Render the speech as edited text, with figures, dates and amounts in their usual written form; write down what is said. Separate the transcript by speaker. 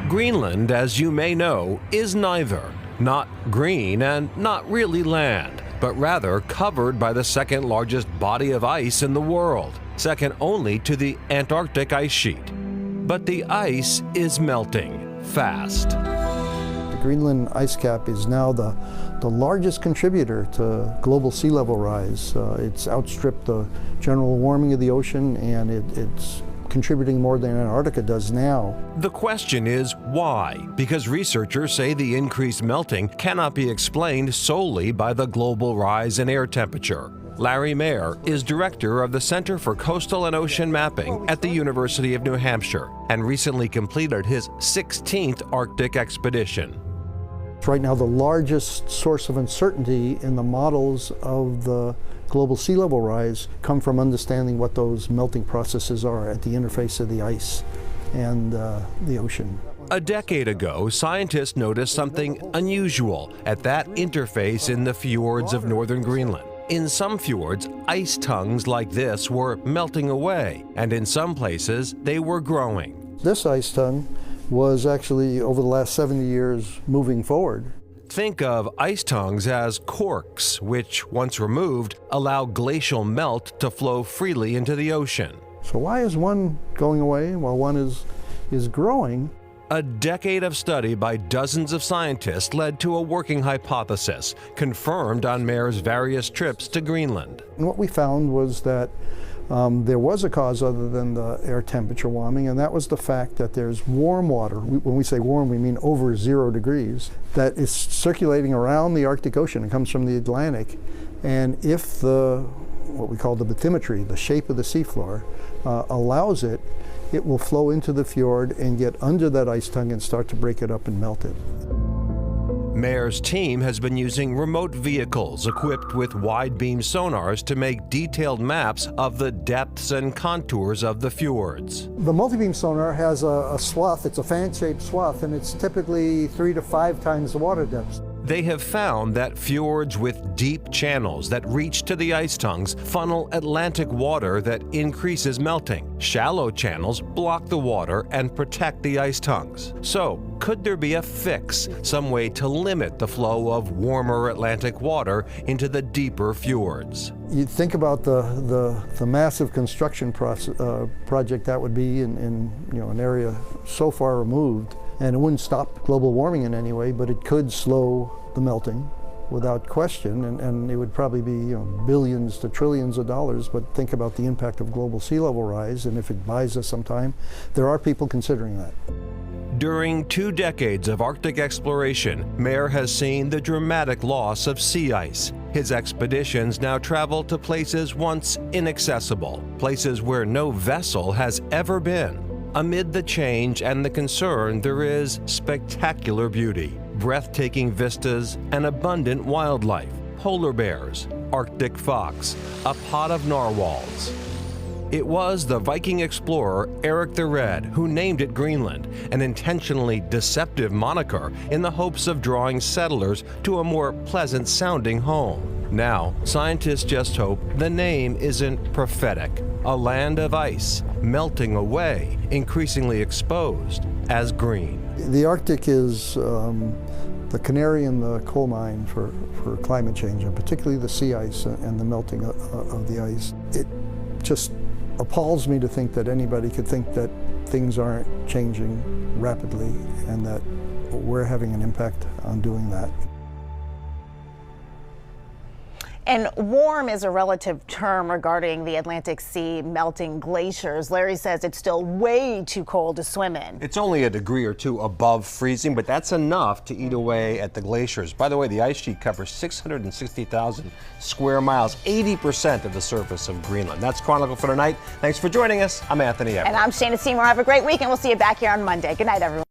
Speaker 1: Greenland, as you may know, is neither. Not green and not really land, but rather covered by the second largest body of ice in the world, second only to the Antarctic ice sheet. But the ice is melting fast.
Speaker 2: The Greenland ice cap is now the largest contributor to global sea level rise. It's outstripped the general warming of the ocean, and it's contributing more than Antarctica does now.
Speaker 1: The question is why? Because researchers say the increased melting cannot be explained solely by the global rise in air temperature. Larry Mayer is director of the Center for Coastal and Ocean Mapping at the University of New Hampshire and recently completed his 16th Arctic expedition.
Speaker 2: It's right now the largest source of uncertainty in the models of the global sea level rise come from understanding what those melting processes are at the interface of the ice and the ocean.
Speaker 1: A decade ago, scientists noticed something unusual at that interface in the fjords of northern Greenland. In some fjords, ice tongues like this were melting away, and in some places, they were growing.
Speaker 2: This ice tongue was actually, over the last 70 years, moving forward.
Speaker 1: Think of ice tongues as corks, which, once removed, allow glacial melt to flow freely into the ocean.
Speaker 2: So why is one going away while one is growing?
Speaker 1: A decade of study by dozens of scientists led to a working hypothesis, confirmed on Mayer's various trips to Greenland.
Speaker 2: And what we found was that there was a cause other than the air temperature warming, and that was the fact that there's warm water. When we say warm, we mean over 0 degrees, that is circulating around the Arctic Ocean. It comes from the Atlantic. And if what we call the bathymetry, the shape of the seafloor, allows it, it will flow into the fjord and get under that ice tongue and start to break it up and melt it.
Speaker 1: Mayer's team has been using remote vehicles equipped with wide-beam sonars to make detailed maps of the depths and contours of the fjords.
Speaker 2: The multi-beam sonar has a swath, it's a fan-shaped swath, and it's typically 3 to 5 times the water depth.
Speaker 1: They have found that fjords with deep channels that reach to the ice tongues funnel Atlantic water that increases melting. Shallow channels block the water and protect the ice tongues. So, could there be a fix, some way to limit the flow of warmer Atlantic water into the deeper fjords?
Speaker 2: You think about the massive construction project that would be in an area so far removed, and it wouldn't stop global warming in any way, but it could slow the melting without question, and it would probably be billions to trillions of dollars. But think about the impact of global sea level rise, and if it buys us some time, there are people considering that.
Speaker 1: During 2 decades of Arctic exploration, Mayer has seen the dramatic loss of sea ice. His expeditions now travel to places once inaccessible, places where no vessel has ever been. Amid the change and the concern, there is spectacular beauty, breathtaking vistas, and abundant wildlife. Polar bears, Arctic fox, a pod of narwhals. It was the Viking explorer Eric the Red who named it Greenland, an intentionally deceptive moniker in the hopes of drawing settlers to a more pleasant-sounding home. Now, scientists just hope the name isn't prophetic. A land of ice, melting away, increasingly exposed as green.
Speaker 2: The Arctic is the canary in the coal mine for climate change, and particularly the sea ice and the melting of the ice. It just appalls me to think that anybody could think that things aren't changing rapidly and that we're having an impact on doing that.
Speaker 3: And warm is a relative term regarding the Atlantic Sea melting glaciers. Larry says it's still way too cold to swim in.
Speaker 4: It's only a degree or two above freezing, but that's enough to eat away at the glaciers. By the way, the ice sheet covers 660,000 square miles, 80% of the surface of Greenland. That's Chronicle for tonight. Thanks for joining us. I'm Anthony Everett.
Speaker 3: And I'm Shana Seymour. Have a great week, and we'll see you back here on Monday. Good night, everyone.